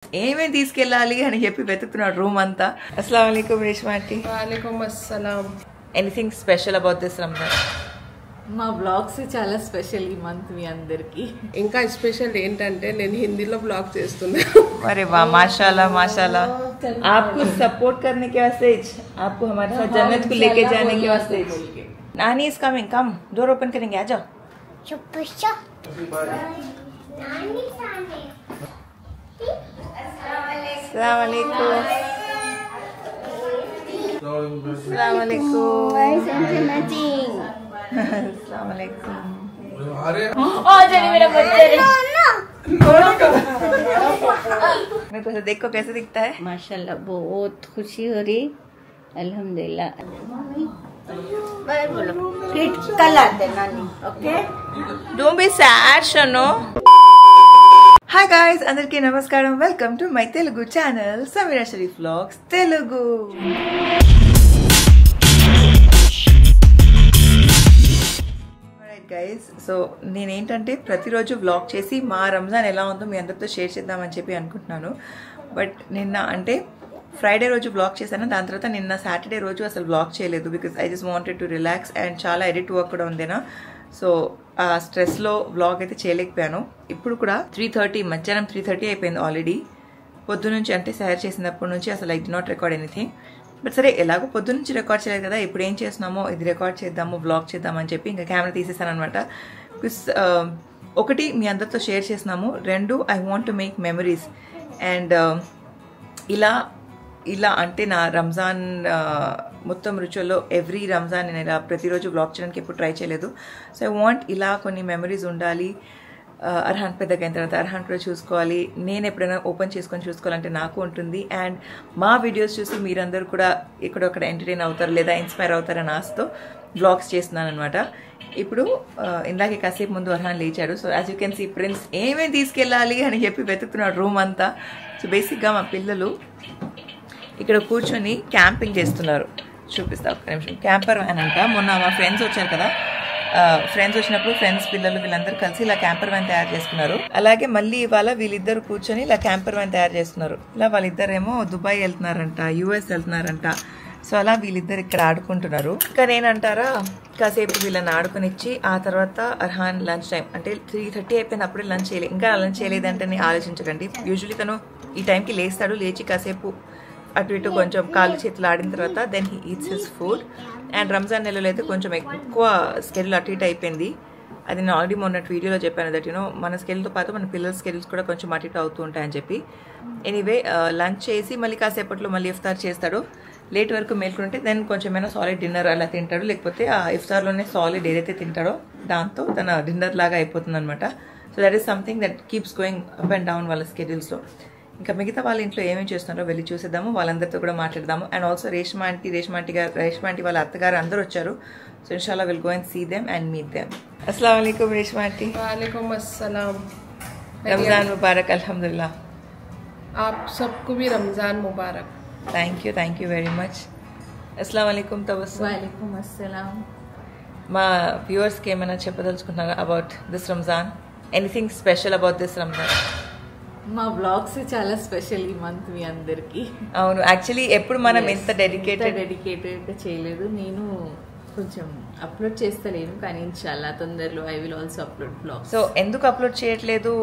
ఏమేమి తీసుకెళ్ళాలి అని చెప్పి వెతుకుతున్నాడు రూమ్ అంతా. అస్సలాము అలైకుం రేష్మా ఆంటీ. వాలేకుం అస్సలాం. Anything special about this Ramzan? మా బ్లాగ్స్ చాలా స్పెషల్ ఈ మంత్ మీ అందరికి. ఇంకా స్పెషల్ ఏంటంటే నేను హిందీలో బ్లాగ్ చేస్తున్నా. अरे वाह माशाल्लाह माशाल्लाह. आपको सपोर्ट करने के वास्ते आपको हमारे साथ जन्नत को लेके जाने के वास्ते. नानी is coming, come door open करेंगे, आ जाओ. अस्सलाम वालेकुम. अस्सलाम वालेकुम. अस्सलाम वालेकुम. मेरे को देखो कैसे दिखता है. माशाल्लाह बहुत खुशी हो रही. अल्हम्दुलिल्लाह. कल आते नानी. Okay Don't be sad, Shano. Hi guys, అందరికీ నమస్కారం. Welcome to my Telugu channel Sameera Sharif vlogs Telugu. Guys, so నేనేంటంటే ప్రతిరోజు వ్లాగ్ చేసి మా రంజాన్ ఎలా ఉందో మీ అందరితో షేర్ చేద్దామని చెప్పి అనుకుంటున్నాను. బట్ నిన్న అంటే ఫ్రైడే రోజు వ్లాగ్ చేశాను, దాని తర్వాత నిన్న సాటర్డే రోజు అసలు వ్లాగ్ చేయలేదు. Because I just wanted to relax and చాలా ఎడిట్ వర్క్ కూడా ఉందేనా, సో ఆ స్ట్రెస్లో వ్లాగ్ అయితే చేయలేకపోయాను. ఇప్పుడు కూడా 3:30 మధ్యాహ్నం 3:30 అయిపోయింది ఆల్రెడీ. పొద్దునుంచి అంటే సైర్ చేసినప్పటి నుంచి అసలు I did not record anything. But సరే, ఎలాగో పొద్దు నుంచి రికార్డ్ చేయలేదు కదా, ఇప్పుడు ఏం చేస్తున్నామో ఇది రికార్డ్ చేద్దాము, వ్లాగ్ చేద్దామని చెప్పి ఇంకా కెమెరా తీసేసాను అనమాట. బికాస్ ఒకటి మీ అందరితో షేర్ చేస్తున్నాము, రెండు I want to make memories. And ఇలా అంటే నా రంజాన్ మొత్తం రుచుల్లో ఎవ్రీ రంజాన్ నేను ఇలా ప్రతిరోజు వ్లాగ్ చేయడానికి ఎప్పుడు ట్రై చేయలేదు. సో ఐ వాంట్ ఇలా కొన్ని మెమరీస్ ఉండాలి. అర్హాన్ పెద్దగా అయిన తర్వాత అర్హాన్ కూడా చూసుకోవాలి, నేను ఎప్పుడైనా ఓపెన్ చేసుకొని చూసుకోవాలంటే నాకు ఉంటుంది. అండ్ మా వీడియోస్ చూసి మీరందరూ కూడా ఎక్కడొక్కడ ఎంటర్టైన్ అవుతారు లేదా ఇన్స్పైర్ అవుతారని ఆశతో వ్లాగ్స్ చేస్తున్నాను అనమాట. ఇప్పుడు ఇందాకే కాసేపు ముందు అర్హాన్ లేచాడు. So as you can see Prince ఏమేమి తీసుకెళ్ళాలి అని చెప్పి వెతుకుతున్నాడు రూమ్ అంతా. సో బేసిక్గా మా పిల్లలు ఇక్కడ కూర్చొని క్యాంపింగ్ చేస్తున్నారు. చూపిస్తా ఒక్క నిమిషం. క్యాంపర్ వ్యాన్ అంట. మొన్న మా ఫ్రెండ్స్ వచ్చారు కదా, ఫ్రెండ్స్ వచ్చినప్పుడు ఫ్రెండ్స్ పిల్లలు వీళ్ళందరూ కలిసి ఇలా క్యాంపర్ వ్యాన్ తయారు చేసుకున్నారు. అలాగే మళ్ళీ ఇవాళ వీళ్ళిద్దరు కూర్చొని ఇలా క్యాంపర్ వ్యాన్ తయారు చేస్తున్నారు. ఇలా వాళ్ళిద్దరేమో దుబాయ్ వెళ్తున్నారంట, యూఎస్ వెళ్తున్నారంట. సో అలా వీళ్ళిద్దరు ఇక్కడ ఆడుకుంటున్నారు. ఇంకా నేనంటారా కాసేపు వీళ్ళని ఆడుకునిచ్చి ఆ తర్వాత అర్హాన్ లంచ్ టైం అంటే 3:30 అయిపోయింది, అప్పుడే లంచ్ చేయలేదు. ఇంకా లంచ్ చేయలేదంటే ఆలోచించకండి. యూజువలీ తను ఈ టైంకి లేస్తాడు, లేచి కాసేపు అటు ఇటు కొంచెం కాళ్ళు చేతులు ఆడిన తర్వాత then he eats his food. And Ramzan నెలలో అయితే కొంచెం ఎక్కువ స్కెడ్యూల్ అటు ఇటు అయిపోయింది. అది నేను ఆల్రెడీ మొన్నటి వీడియోలో చెప్పాను దట్ యూనో మన స్కెడ్యూల్తో పాటు మన పిల్లల స్కెడ్యూల్స్ కూడా కొంచెం అటు ఇటు అవుతూ ఉంటాయని చెప్పి. ఎనీవే లంచ్ చేసి మళ్ళీ కాసేపట్లో మళ్ళీ ఇఫ్తార్ చేస్తాడు. లేట్ వరకు మేల్కుంటే దెన్ కొంచెమైనా సాలిడ్ డిన్నర్ అలా తింటాడు, లేకపోతే ఆ ఇఫ్తార్లోనే సాలిడ్ ఏదైతే తింటాడో దాంతో తన డిన్నర్ లాగా అయిపోతుంది అనమాట. So that is something that keeps going up and down వాళ్ళ స్కెడ్యూల్స్లో. ఇంకా మిగతా వాళ్ళ ఇంట్లో ఏమేమి చేస్తున్నారో వెళ్ళి చూసేద్దాము, వాళ్ళందరితో కూడా మాట్లాడదాము. అండ్ ఆల్సో రేష్మా ఆంటీ వాళ్ళ అత్తగారు అందరూ వచ్చారు. సో ఇన్షాల్లా will go and see them and meet them. అస్సలాము అలైకుం రేష్మా ఆంటీ. वालेकुम अस्सलाम. रमजान मुबारक. अल्हम्दुलिल्लाह. आप सबको भी रमजान मुबारक. Thank you very much. అస్సలాము అలైకుం తబస్సుమ్. वालेकुम अस्सलाम. మా వ్యూవర్స్కి ఏమైనా చెప్పదలుచుకుంటున్నారా about this Ramzan? Anything special about this Ramzan? మా బ్లాగ్స్ చాలా స్పెషల్ ఈ మంత్ మీ అందరికి. అవును, యాక్చువల్లీ ఎప్పుడు మనం ఎంత డెడికేటెడ్ చేయలేదు. నేను కొంచెం అప్లోడ్ చేస్తలేను, కానీ ఇన్షాల్లా తొందరలో I will also upload blogs. So ఎందుకు అప్లోడ్ చేయట్లేదు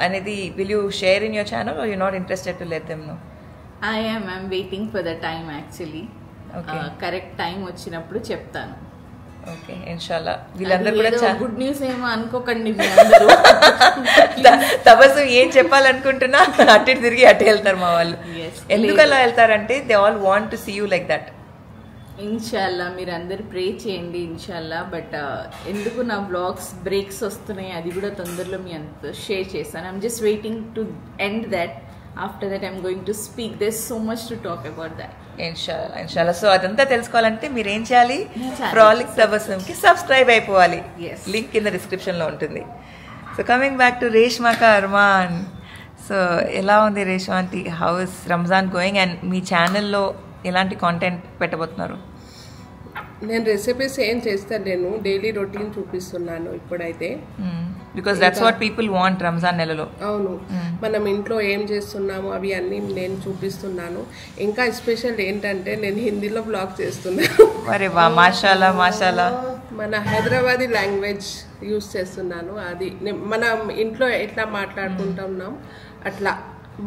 అనేది will you share in your channel are you not interested to let them know? I'm waiting for the time actually. Correct time వచ్చినప్పుడు చెప్తాను. ఓకే ఇన్షాల్లా. వీళ్ళందరూ కూడా గుడ్ న్యూస్ ఏమో అనుకోకండి. తబస్సు ఏం చెప్పాలనుకుంటున్నా అటు తిరిగి అటు వెళ్తారు మా వాళ్ళు. ఎందుకు అలా వెళ్తారంటే they all want to see you like that. ఇన్షాల్లా మీరు అందరు ప్రే చేయండి ఇన్షాల్లా. బట్ ఎందుకు నా బ్లాగ్స్ బ్రేక్స్ వస్తున్నాయి, అది కూడా తొందరలో మీ అంత షేర్ చేస్తాను. I'm just waiting to end that. After that I'm going to speak. There is so much to talk about that. ఇన్షాల్లా. సో అదంతా తెలుసుకోవాలంటే మీరు ఏం చేయాలి? ఫ్రాలిక్ తబస్సుమ్కి సబ్స్క్రైబ్ అయిపోవాలి. లింక్ కింద డిస్క్రిప్షన్లో ఉంటుంది. So coming back to Reshma ka Armaan. So ఎలా ఉంది Reshma aunty? How is Ramzan going? And మీ ఛానల్లో ఎలాంటి కాంటెంట్ పెట్టబోతున్నారు? నేను రెసిపీస్ ఏం చేస్తాను, నేను డైలీ రొటీన్ చూపిస్తున్నాను ఇప్పుడైతే. Because that's what people want Ramzan నెలలో. అవును, మనం ఇంట్లో ఏం చేస్తున్నాము అవి అన్నీ నేను చూపిస్తున్నాను. ఇంకా స్పెషల్ ఏంటంటే నేను హిందీలో బ్లాగ్ చేస్తున్నాను. అరే వా, మాషాల్లా మాషాల్లా. మన హైదరాబాదీ లాంగ్వేజ్ యూస్ చేస్తున్నాను. అది మనం ఇంట్లో ఎట్లా మాట్లాడుకుంటున్నాం అట్లా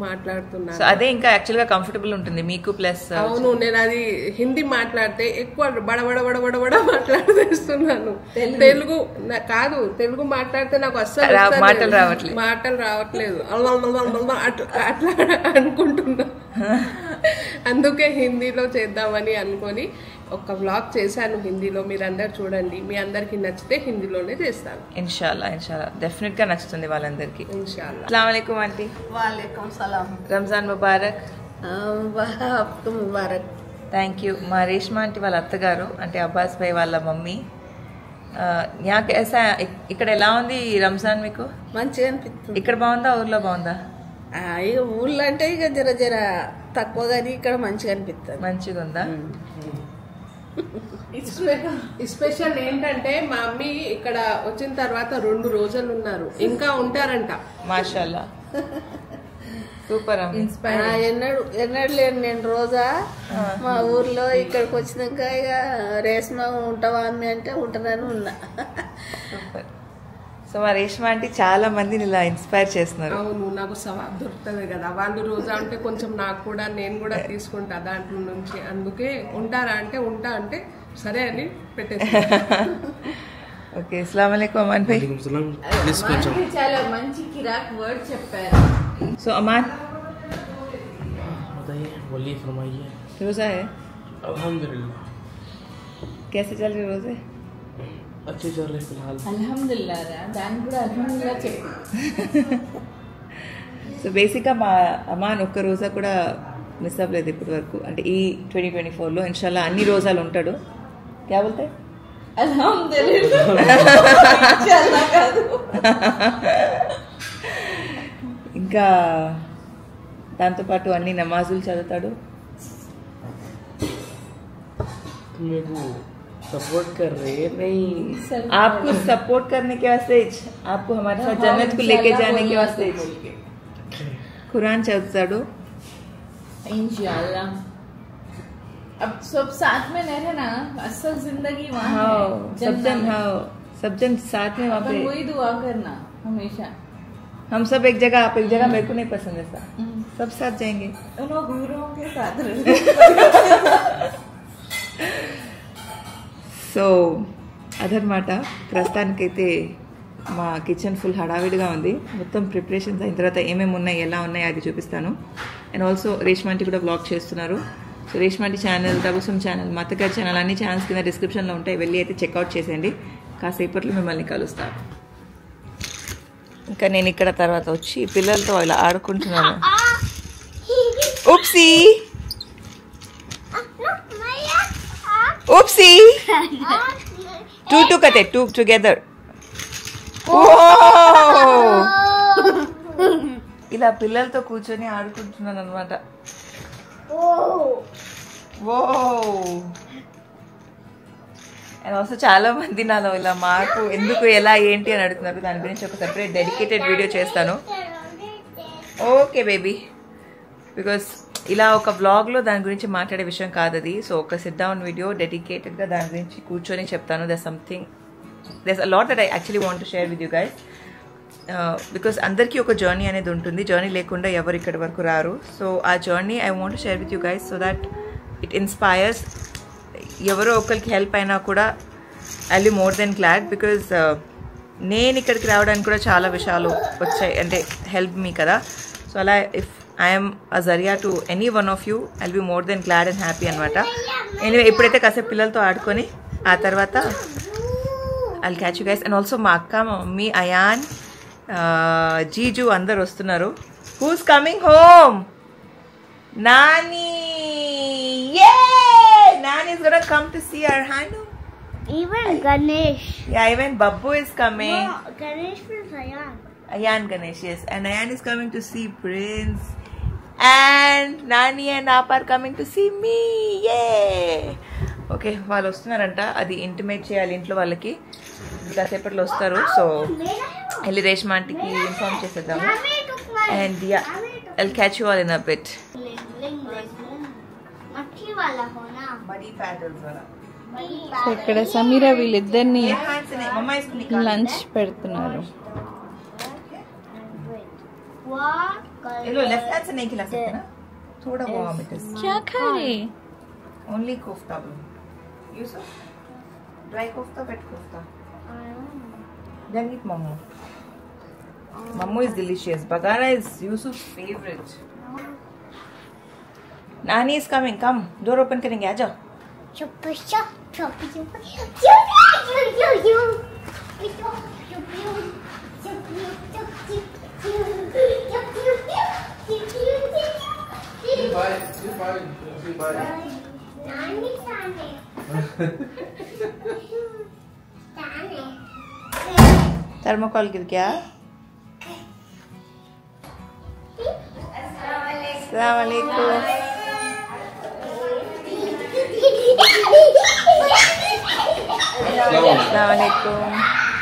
మాట్లాడుతున్నాను. అదే ఇంకా యాక్చువల్ గా కంఫర్టబుల్ ఉంటుంది మీకు. ప్లస్ అవును, నేను అది హిందీ మాట్లాడితే ఎక్కువ బడబడ మాట్లాడేస్తున్నాను. తెలుగు కాదు, తెలుగు మాట్లాడితే నాకు అస్సలు మాటలు రావట్లేదు. అట్లా అనుకుంటున్నా. అందుకే హిందీలో చేద్దామని అనుకొని ఒక వ్లాగ్ చేశాను హిందీలో. మీరందరు చూడండి, మీ అందరికి నచ్చితే హిందీలోనే చేస్తాను. ఇన్షాల్లా ఇన్షాల్లా డెఫినెట్ గా నచ్చుతుంది వాళ్ళందరికీ. ఇన్షాల్లా. అస్సలాము అలైకుం ఆంటీ. वालेकुम सलाम। రంజాన్ ముబారక్. आपको मुबारक। Thank you. మా రేష్మా ఆంటీ వాళ్ళ అత్తగారు అంటే అబ్బాస్ భాయ్ వాళ్ళ మమ్మీ. ఇక్కడ ఎలా ఉంది రంజాన్ మీకు? మంచిగా అనిపిస్తుంది. ఇక్కడ బాగుందా ఊర్లో బాగుందా? ఇక ఊళ్ళో అంటే ఇక జర తక్కువ కానీ ఇక్కడ మంచిగా అనిపిస్తుంది. మంచిగా ఉందా? స్పెషల్ ఏంటంటే మా మమ్మీ ఇక్కడ వచ్చిన తర్వాత 2 రోజులు ఉన్నారు, ఇంకా ఉంటారంట. మాషాల్లా, సూపర్. ఎన్నడు లేను నేను రోజా మా ఊర్లో. ఇక్కడికి వచ్చినాక ఇక రేష్మా ఉంటావా అమ్మి అంటే ఉంటానని ఉన్నా. సూపర్. సో మా రేష్మా అంటే చాలా మందిని ఇలా ఇన్స్పైర్ చేస్తున్నారు. అవును, నాకు సవాబ్ దొరుకుతుంది కదా. వాళ్ళు రోజా అంటే కొంచెం నాకు కూడా, నేను కూడా తీసుకుంటా దాంట్లో నుంచి. అందుకే ఉంటారా అంటే ఉంటా అంటే సరే అని పెట్టేసి. ఓకే, అస్సలాము అలైకుం అమాన్ భాయ్. చాలా మంచి కిరాక్ వర్డ్ చెప్పారు. సో अमान बताइए, बोलिए, फरमाइए। रोज़ा है? अल्हम्दुलिल्लाह। कैसे चल रहे रोज़े? अच्छे चल रहे फिलहाल। అల్హమ్దుల్లా రా, దాన్ని కూడా అల్హమ్దుల్లా చెప్పు. సో బేసిక్గా మా అమాన్ ఒక్క రోజా కూడా మిస్ అవ్వలేదు ఇప్పటి వరకు. అంటే ఈ 2024లో ఇన్షాల్లా అన్ని రోజాలు ఉంటాడు. క్యా బోల్తే? అల్హమ్దుల్లా కాదు. ఇంకా దాంతోపాటు అన్ని నమాజులు చదువుతాడు. मेरे को सपोर्ट कर रहे हैं। नहीं, आपको सपोर्ट करने के वास्ते, आपको हमारे साथ जन्नत को लेके जाने के वास्ते कुरान चलताड़ो इंशाल्लाह। अब सब साथ में रह रहे ना, असल जिंदगी वहाँ है। सब जन साथ में वहाँ पे। वही दुआ करना हमेशा। हम सब एक जगह, आप एक जगह, मेरे को नहीं पसंद ऐसा। सब साथ जाएंगे, उन गुरुओं के साथ। సో అదనమాట. ప్రస్తుతానికైతే మా కిచెన్ ఫుల్ హడావిడిగా ఉంది. మొత్తం ప్రిపరేషన్స్ అయిన తర్వాత ఏమేమి ఉన్నాయి, ఎలా ఉన్నాయి అది చూపిస్తాను. అండ్ ఆల్సో రేష్మా ఆంటీ కూడా బ్లాగ్ చేస్తున్నారు. So Reshma aunty channel, Tabassum channel, మా అత్తగారి ఛానల్ అన్ని ఛానల్స్ కింద డిస్క్రిప్షన్లో ఉంటాయి, వెళ్ళి అయితే చెక్అవుట్ చేసేయండి. కాసేపట్లో మిమ్మల్ని కలుస్తాను. ఇంకా నేను ఇక్కడ తర్వాత వచ్చి పిల్లలతో ఇలా ఆడుకుంటున్నాను. ఉప్సీ Oopsie! Two kate, two together. ఇలా పిల్లలతో కూర్చొని ఆడుకుంటున్నాను అనమాట. అండ్ ఆల్సో చాలా మంది నాలో ఇలా మార్పు ఎందుకు, ఎలా, ఏంటి అని అడుగుతున్నారు. దాని గురించి ఒక సెపరేట్ డెడికేటెడ్ వీడియో చేస్తాను. ఓకే బేబీ, బికాస్ ఇలా ఒక వ్లాగ్లో దాని గురించి మాట్లాడే విషయం కాదు అది. సో ఒక సిట్ డౌన్ వీడియో డెడికేటెడ్గా దాని గురించి కూర్చొని చెప్తాను. there's a lot that I actually want to share with you guys. Because అందరికీ ఒక జర్నీ అనేది ఉంటుంది. జర్నీ లేకుండా ఎవరు ఇక్కడి వరకు రారు. సో ఆ journey I want to share with you guys so that it inspires. ఎవరో ఒకరికి హెల్ప్ అయినా కూడా I will be more than glad. Because నేను ఇక్కడికి రావడానికి కూడా చాలా విషయాలు వచ్చాయి, అంటే హెల్ప్ మీ కదా. సో అలా if I am a zaria to any one of you, I'll be more than glad and happy అనమాట. ఎనీవే ఇప్పుడైతే కాసేపు పిల్లలతో ఆడుకొని ఆ తర్వాత I'll catch you guys. And also మా అక్క, మా మమ్మీ, అయాన్, జీజు అందరు వస్తున్నారు. Who's coming home? Nani! Yay! Nani is gonna come to see our Hanu. Even Ganesh. Yeah, even Babbu is coming. No, Ganesh is Ayan. Ayan Ganesh, yes. And Ayan is coming to see Prince. And Nani and Appa are coming to see me. Yay! Okay, వాళ్ళు వస్తున్నారంట. అది intimate చేయాలి ఇంట్లో వాళ్ళకి. కాసేపట్లో వస్తారు. So వెళ్ళి రేష్మా ఆంటీకి inform చేసేద్దాము. And ya I'll catch you all in a bit. So ఇక్కడ సమీరా వీళ్ళిద్దరిని లంచ్ పెడుతున్నారు. लेफ्ट हैंड से नहीं खिला सकते ना, थोड़ा वॉमिटस. क्या खा रहे? Only kofta. Yusuf dry kofta, wet kofta. Then eat Mammo. Mammo is delicious. Bagara is Yusuf's favorite. Nani is coming. Come, door open करेंगे. आ जाओ. चुप थर्मोकॉल गिर गया. अस्सलाम वालेकुम. अस्सलाम वालेकुम.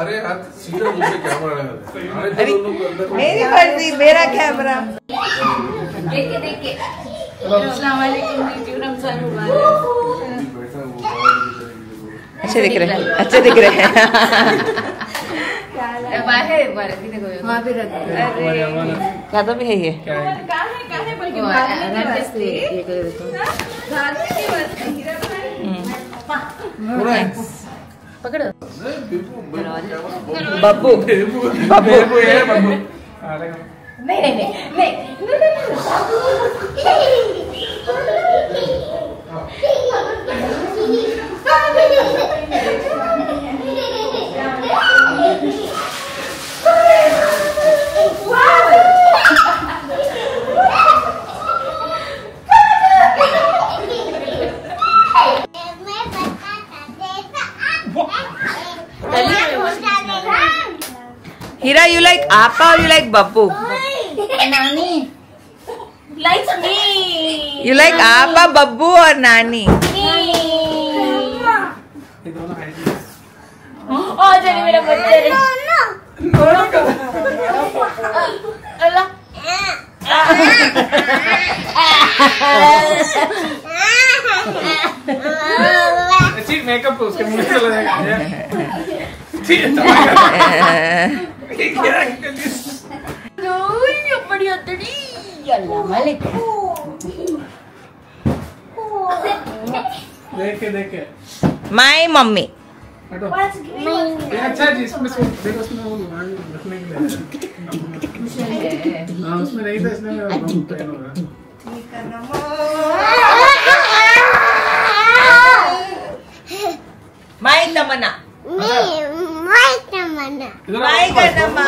अरे हाथ सीधा मुझे कैमरा लगा. मेरी मर्जी, मेरा कैमरा. देखे अस्सलाम वालेकुम. रमजान मुबारक. अच्छे दिख रहे हैं, अच्छे दिख रहे हैं. बाहर देखो वहाँ पे ज़्यादा भी है ये. पकड़ो बब्बू. नहीं Hira, you like Appa or you like Babbu? Nani likes me. You like Appa, Babbu or Nani? Oh, jadi मेरा बच्चा रे. अल्लाह. ठीक मेकअप उसके मुंह से लगेगा. देखे My mummy. अच्छा जी इसमें देखो उसमें वो रखने के लिए. हाँ उसमें नहीं था इसलिए मेरा पेन हो रहा. My Tamana. My Kanama.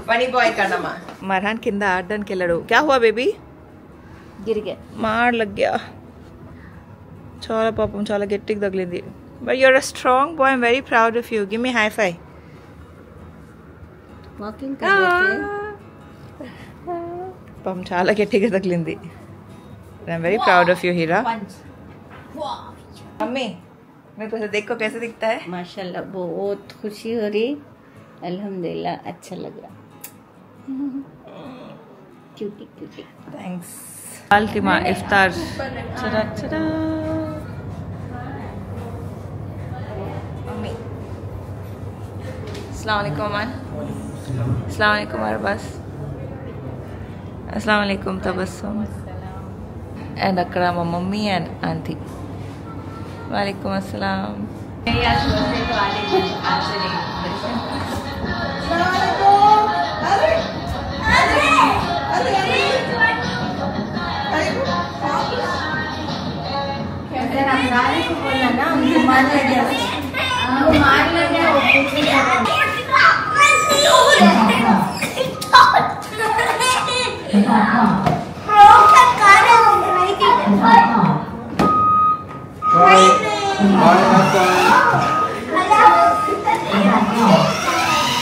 Funny boy Kanama. मरहान किंदा आडन के लड़ो. क्या हुआ बेबी? गिर गया. मार लग गया. చాలా పాపం చాలా గట్టిగా తగిలింది. But you're a strong boy. I'm very proud of you. Give me high five. Walking कर रहे थे. పాపం చాలా గట్టిగా తగిలింది. I'm very proud of you, Hira. Mummy मेरे को देखो कैसे दिखता है. माशाल्लाह बहुत खुशी हो रही. अल्हम्दुलिल्लाह अच्छा लग रहा. Cutie cutie. Thanks. Ultima iftar. Tada tada. Mummy. अस्सलाम वालेकुम अमान. अस्सलाम वालेकुम अरबाज. अस्सलाम वालेकुम तबस्सुम. And अकरा my mummy and auntie. वालेकुम अस्सलाम.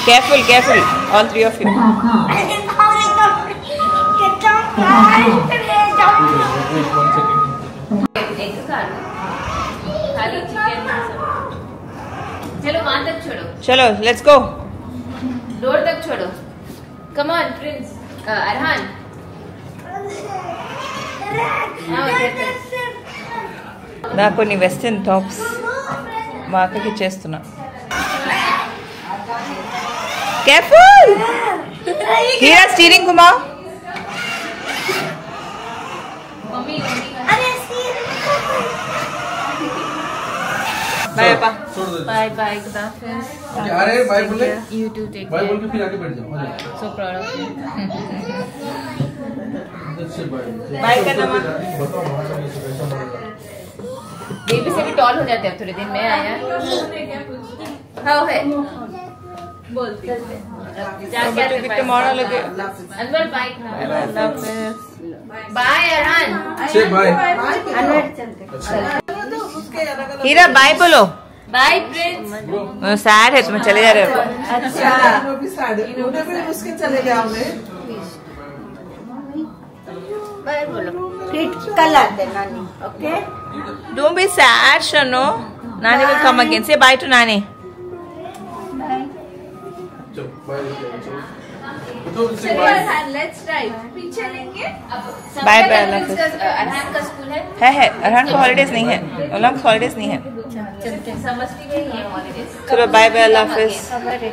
Careful, careful, all three of you. चलो वहां तक छोड़ो, चलो let's go. डोर तक छोड़ो. Come on, Prince. अरहान. నాకు కొన్ని వెస్టర్న్ టాప్స్ మా అక్కకి చేస్తున్నా. కేర్ఫుల్ హీరా స్టీరింగ్ కుమా. बाय पापा. Bye bye, good afternoon. अरे बाय बोले, You too, take बाय बोल care. के फिर आगे बैठ जाओ. So proud of you. Bye करना माँ. बेबी से भी टॉल हो जाते हैं थोड़े दिन में. आया हाँ है बोलती tomorrow लगे. अनवर बाय. बाय अरहान. से बाय. हीरा बाय बोलो. Bye Prince. सैड है तुम्हें, चले जा रहे हो. बाय बोलो. फिर कल आते नानी. Okay. Don't be sad, Shanu. Nani will come again. Say bye to Nani. चलो बाय. चलिए अरहान, लेट्स ड्राइव. पीछे लेंगे. Bye bye, अल्लाह हाफ़िज़. अरहान का स्कूल है. है अरहान को हॉलीडेज नहीं है. अल्लाह को हॉलीडेज नहीं है. समझती नहीं है हॉलीडेज. चलो बाय बाय, अल्लाह हाफ़िज़. खबर है.